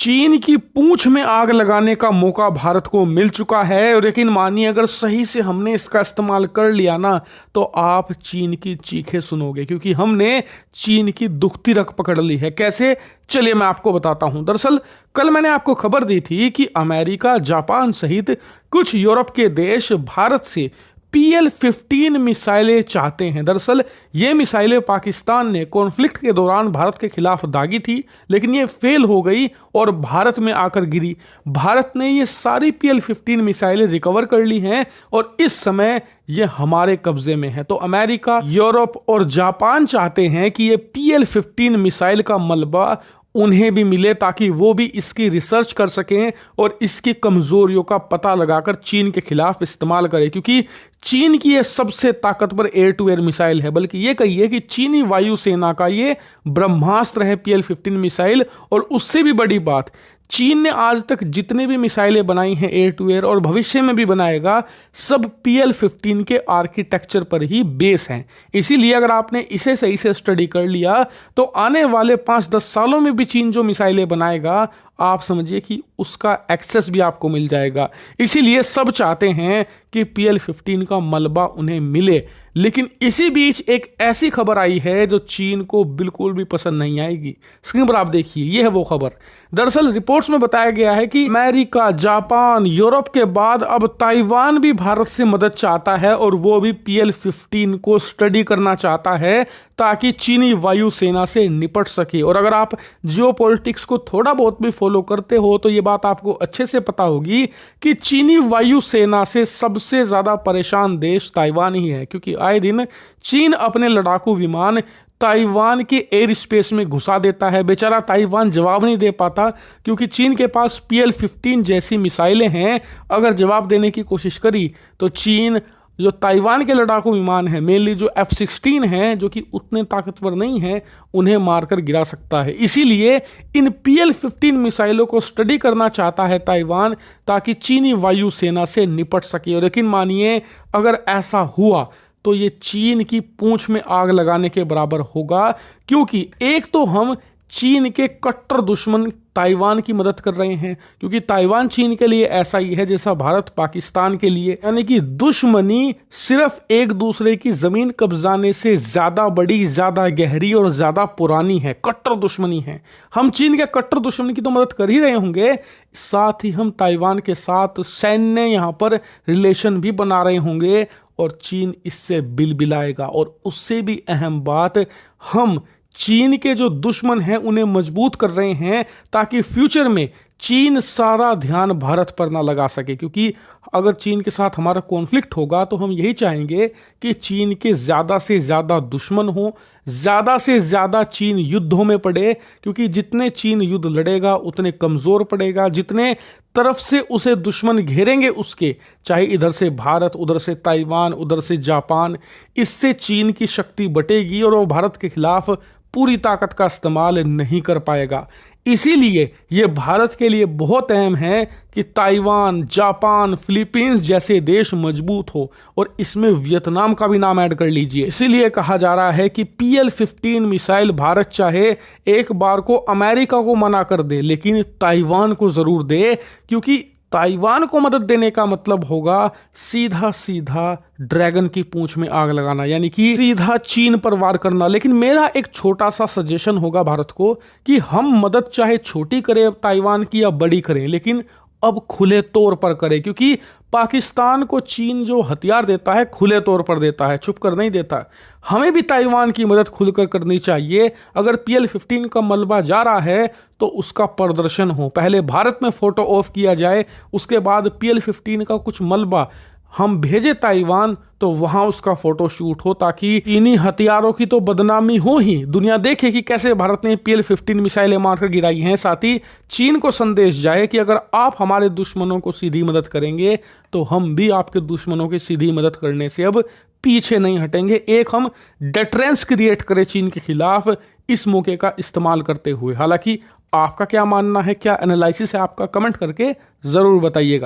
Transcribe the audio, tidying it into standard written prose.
चीन की पूंछ में आग लगाने का मौका भारत को मिल चुका है और यकीन मानिए अगर सही से हमने इसका इस्तेमाल कर लिया ना तो आप चीन की चीखें सुनोगे, क्योंकि हमने चीन की दुखती रग पकड़ ली है। कैसे? चलिए मैं आपको बताता हूं। दरअसल कल मैंने आपको खबर दी थी कि अमेरिका, जापान सहित कुछ यूरोप के देश भारत से PL-15 मिसाइलें चाहते हैं। दरअसल ये मिसाइलें पाकिस्तान ने कॉन्फ्लिक्ट के दौरान भारत के खिलाफ दागी थी, लेकिन ये फेल हो गई और भारत में आकर गिरी। भारत ने ये सारी PL-15 मिसाइलें रिकवर कर ली हैं और इस समय ये हमारे कब्जे में है। तो अमेरिका, यूरोप और जापान चाहते हैं कि ये PL-15 मिसाइल का मलबा उन्हें भी मिले ताकि वो भी इसकी रिसर्च कर सकें और इसकी कमजोरियों का पता लगाकर चीन के खिलाफ इस्तेमाल करें, क्योंकि चीन की ये सबसे ताकतवर एयर टू एयर मिसाइल है। बल्कि ये कहिए कि चीनी वायुसेना का ये ब्रह्मास्त्र है PL-15 मिसाइल। और उससे भी बड़ी बात, चीन ने आज तक जितने भी मिसाइलें बनाई हैं एयर टू एयर और भविष्य में भी बनाएगा, सब PL-15 के आर्किटेक्चर पर ही बेस हैं। इसीलिए अगर आपने इसे सही से स्टडी कर लिया तो आने वाले 5-10 सालों में भी चीन जो मिसाइलें बनाएगा, आप समझिए कि उसका एक्सेस भी आपको मिल जाएगा। इसीलिए सब चाहते हैं कि PL-15 का मलबा उन्हें मिले। लेकिन इसी बीच एक ऐसी खबर आई है जो चीन को बिल्कुल भी पसंद नहीं आएगी। स्क्रीन पर आप देखिए, यह है वो खबर। दरअसल रिपोर्ट्स में बताया गया है कि अमेरिका, जापान, यूरोप के बाद अब ताइवान भी भारत से मदद चाहता है और वो भी PL-15 को स्टडी करना चाहता है ताकि चीनी वायुसेना से निपट सके। और अगर आप जियोपॉलिटिक्स को थोड़ा बहुत भी फॉलो करते हो तो ये बात आपको अच्छे से पता होगी कि चीनी वायुसेना से सबसे ज्यादा परेशान देश ताइवान ही है, क्योंकि आए दिन चीन अपने लड़ाकू विमान ताइवान के एयर स्पेस में घुसा देता है। बेचारा ताइवान जवाब नहीं दे पाता, क्योंकि चीन के पास PL-15 जैसी मिसाइलें हैं। अगर जवाब देने की कोशिश करी तो चीन जो ताइवान के लड़ाकू विमान है, मेनली जो F-16 हैं, जो कि उतने ताकतवर नहीं हैं, उन्हें मारकर गिरा सकता है। इसीलिए इन PL-15 मिसाइलों को स्टडी करना चाहता है ताइवान, ताकि चीनी वायुसेना से निपट सके। और यकीन मानिए अगर ऐसा हुआ तो ये चीन की पूंछ में आग लगाने के बराबर होगा, क्योंकि एक तो हम चीन के कट्टर दुश्मन ताइवान की मदद कर रहे हैं, क्योंकि ताइवान चीन के लिए ऐसा ही है जैसा भारत पाकिस्तान के लिए, यानी कि दुश्मनी सिर्फ एक दूसरे की जमीन कब्जाने से ज्यादा बड़ी, ज्यादा गहरी और ज्यादा पुरानी है। कट्टर दुश्मनी है। हम चीन के कट्टर दुश्मन की तो मदद कर ही रहे होंगे, साथ ही हम ताइवान के साथ सैन्य यहाँ पर रिलेशन भी बना रहे होंगे और चीन इससे बिलबिलाएगा। और उससे भी अहम बात, हम चीन के जो दुश्मन हैं उन्हें मजबूत कर रहे हैं ताकि फ्यूचर में चीन सारा ध्यान भारत पर ना लगा सके। क्योंकि अगर चीन के साथ हमारा कॉन्फ्लिक्ट होगा तो हम यही चाहेंगे कि चीन के ज़्यादा से ज़्यादा दुश्मन हो, ज़्यादा से ज़्यादा चीन युद्धों में पड़े, क्योंकि जितने चीन युद्ध लड़ेगा उतने कमज़ोर पड़ेगा। जितने तरफ से उसे दुश्मन घेरेंगे उसके, चाहे इधर से भारत, उधर से ताइवान, उधर से जापान, इससे चीन की शक्ति बटेगी और वो भारत के खिलाफ पूरी ताकत का इस्तेमाल नहीं कर पाएगा। इसीलिए ये भारत के लिए बहुत अहम है कि ताइवान, जापान, फिलीपींस जैसे देश मजबूत हो, और इसमें वियतनाम का भी नाम ऐड कर लीजिए। इसीलिए कहा जा रहा है कि PL-15 मिसाइल भारत चाहे एक बार को अमेरिका को मना कर दे, लेकिन ताइवान को जरूर दे, क्योंकि ताइवान को मदद देने का मतलब होगा सीधा सीधा ड्रैगन की पूंछ में आग लगाना, यानी कि सीधा चीन पर वार करना। लेकिन मेरा एक छोटा सा सजेशन होगा भारत को कि हम मदद चाहे छोटी करें ताइवान की या बड़ी करें, लेकिन अब खुले तौर पर करें, क्योंकि पाकिस्तान को चीन जो हथियार देता है खुले तौर पर देता है, छुप कर नहीं देता। हमें भी ताइवान की मदद खुलकर करनी चाहिए। अगर PL-15 का मलबा जा रहा है तो उसका प्रदर्शन हो, पहले भारत में फोटो ऑफ किया जाए, उसके बाद PL-15 का कुछ मलबा हम भेजे ताइवान तो वहां उसका फोटो शूट हो, ताकि चीनी हथियारों की तो बदनामी हो ही, दुनिया देखे कि कैसे भारत ने PL-15 मिसाइलें मारकर गिराई हैं। साथ ही चीन को संदेश जाए कि अगर आप हमारे दुश्मनों को सीधी मदद करेंगे तो हम भी आपके दुश्मनों की सीधी मदद करने से अब पीछे नहीं हटेंगे। एक हम डेटरेंस क्रिएट करें चीन के खिलाफ इस मौके का इस्तेमाल करते हुए। हालांकि आपका क्या मानना है, क्या एनालिसिस है आपका, कमेंट करके जरूर बताइएगा।